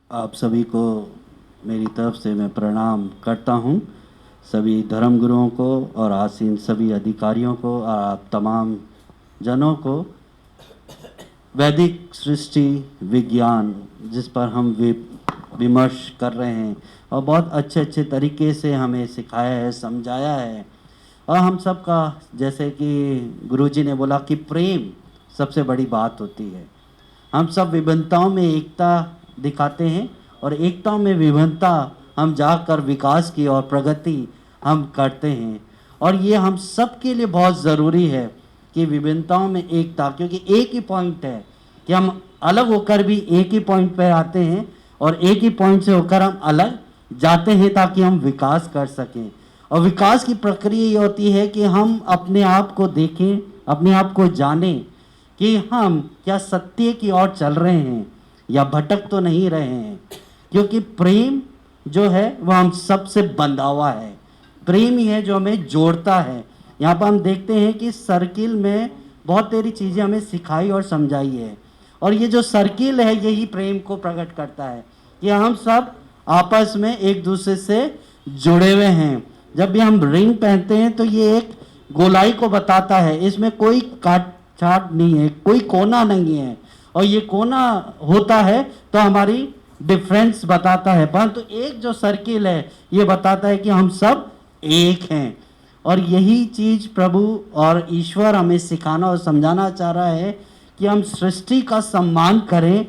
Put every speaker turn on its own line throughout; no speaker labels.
आप सभी को मेरी तरफ से मैं प्रणाम करता हूँ। सभी धर्म गुरुओं को और आसीन सभी अधिकारियों को और आप तमाम जनों को वैदिक सृष्टि विज्ञान जिस पर हम विमर्श कर रहे हैं और बहुत अच्छे अच्छे तरीके से हमें सिखाया है, समझाया है। और हम सब का जैसे कि गुरुजी ने बोला कि प्रेम सबसे बड़ी बात होती है। हम सब विभिन्नताओं में एकता दिखाते हैं और एकताओं में विभिन्नता हम जाकर विकास की और प्रगति हम करते हैं। और ये हम सब के लिए बहुत ज़रूरी है कि विभिन्नताओं में एकता, क्योंकि एक ही पॉइंट है कि हम अलग होकर भी एक ही पॉइंट पर आते हैं और एक ही पॉइंट से होकर हम अलग जाते हैं ताकि हम विकास कर सकें। और विकास की प्रक्रिया ये होती है कि हम अपने आप को देखें, अपने आप को जानें कि हम क्या सत्य की ओर चल रहे हैं या भटक तो नहीं रहे हैं। क्योंकि प्रेम जो है वह हम सबसे बंधा हुआ है। प्रेम ही है जो हमें जोड़ता है। यहाँ पर हम देखते हैं कि सर्किल में बहुत सारी चीज़ें हमें सिखाई और समझाई है, और ये जो सर्किल है यही प्रेम को प्रकट करता है कि हम सब आपस में एक दूसरे से जुड़े हुए हैं। जब भी हम रिंग पहनते हैं तो ये एक गोलाई को बताता है, इसमें कोई काट छाट नहीं है, कोई कोना नहीं है। और ये कोना होता है तो हमारी डिफरेंस बताता है, परंतु एक जो सर्किल है ये बताता है कि हम सब एक हैं। और यही चीज़ प्रभु और ईश्वर हमें सिखाना और समझाना चाह रहा है कि हम सृष्टि का सम्मान करें।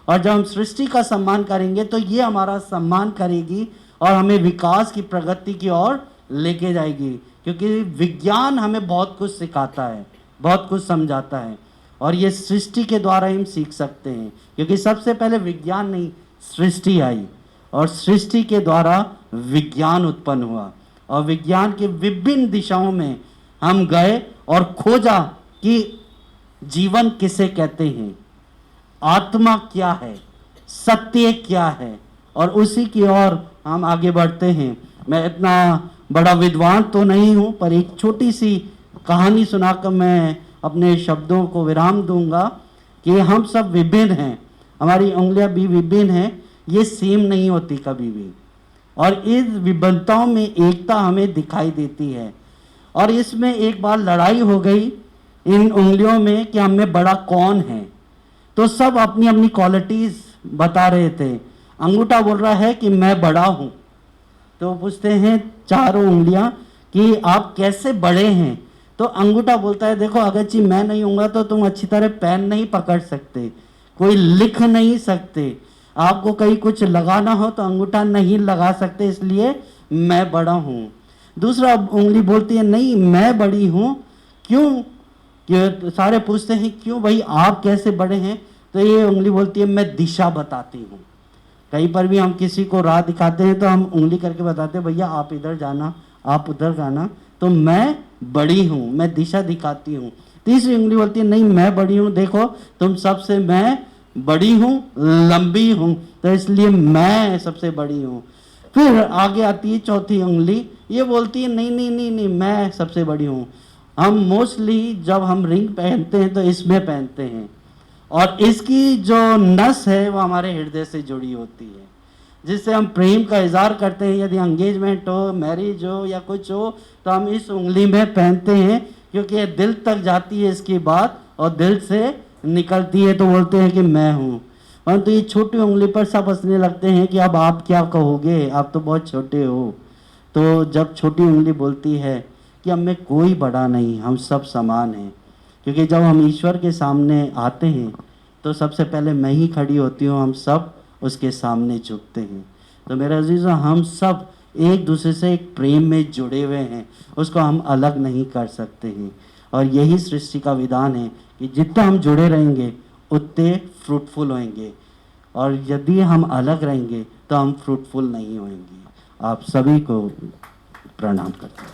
और जब हम सृष्टि का सम्मान करेंगे तो ये हमारा सम्मान करेगी और हमें विकास की प्रगति की ओर लेके जाएगी। क्योंकि विज्ञान हमें बहुत कुछ सिखाता है, बहुत कुछ समझाता है, और ये सृष्टि के द्वारा हम सीख सकते हैं। क्योंकि सबसे पहले विज्ञान नहीं, सृष्टि आई और सृष्टि के द्वारा विज्ञान उत्पन्न हुआ। और विज्ञान के विभिन्न दिशाओं में हम गए और खोजा कि जीवन किसे कहते हैं, आत्मा क्या है, सत्य क्या है, और उसी की ओर हम आगे बढ़ते हैं। मैं इतना बड़ा विद्वान तो नहीं हूँ, पर एक छोटी सी कहानी सुनाकर मैं अपने शब्दों को विराम दूंगा कि हम सब विभिन्न हैं, हमारी उंगलियां भी विभिन्न हैं, ये सेम नहीं होती कभी भी। और इस विभिन्नताओं में एकता हमें दिखाई देती है। और इसमें एक बार लड़ाई हो गई इन उंगलियों में कि हमें बड़ा कौन है। तो सब अपनी अपनी क्वालिटीज़ बता रहे थे। अंगूठा बोल रहा है कि मैं बड़ा हूँ। तो पूछते हैं चारों उंगलियां कि आप कैसे बड़े हैं। तो अंगूठा बोलता है देखो अगर जी मैं नहीं हूँगा तो तुम अच्छी तरह पेन नहीं पकड़ सकते, कोई लिख नहीं सकते, आपको कहीं कुछ लगाना हो तो अंगूठा नहीं लगा सकते, इसलिए मैं बड़ा हूँ। दूसरा उंगली बोलती है नहीं मैं बड़ी हूँ। क्यों? कि सारे पूछते हैं क्यों भाई आप कैसे बड़े हैं। तो ये उंगली बोलती है मैं दिशा बताती हूँ। कहीं पर भी हम किसी को राह दिखाते हैं तो हम उंगली करके बताते हैं भैया आप इधर जाना, आप उधर जाना। तो मैं बड़ी हूँ, मैं दिशा दिखाती हूँ। तीसरी उंगली बोलती है नहीं मैं बड़ी हूँ, देखो तुम सबसे मैं बड़ी हूँ, लंबी हूँ, तो इसलिए मैं सबसे बड़ी हूँ। फिर आगे आती है चौथी उंगली, ये बोलती है नहीं नहीं नहीं नहीं मैं सबसे बड़ी हूँ। हम मोस्टली जब हम रिंग पहनते हैं तो इसमें पहनते हैं, और इसकी जो नस है वो हमारे हृदय से जुड़ी होती है, जिससे हम प्रेम का इजहार करते हैं। यदि एंगेजमेंट हो, मैरिज हो या कुछ हो तो हम इस उंगली में पहनते हैं, क्योंकि ये दिल तक जाती है इसकी बात और दिल से निकलती है, तो बोलते हैं कि मैं हूँ। परंतु ये छोटी उंगली पर सब हंसने लगते हैं कि अब आप क्या कहोगे, आप तो बहुत छोटे हो। तो जब छोटी उंगली बोलती है कि अब में कोई बड़ा नहीं, हम सब समान हैं। क्योंकि जब हम ईश्वर के सामने आते हैं तो सबसे पहले मैं ही खड़ी होती हूँ, हम सब उसके सामने झुकते हैं। तो मेरे अजीज़ों हम सब एक दूसरे से एक प्रेम में जुड़े हुए हैं, उसको हम अलग नहीं कर सकते हैं। और यही सृष्टि का विधान है कि जितना हम जुड़े रहेंगे उतने फ्रूटफुल होंगे, और यदि हम अलग रहेंगे तो हम फ्रूटफुल नहीं होंगे। आप सभी को प्रणाम करते हैं।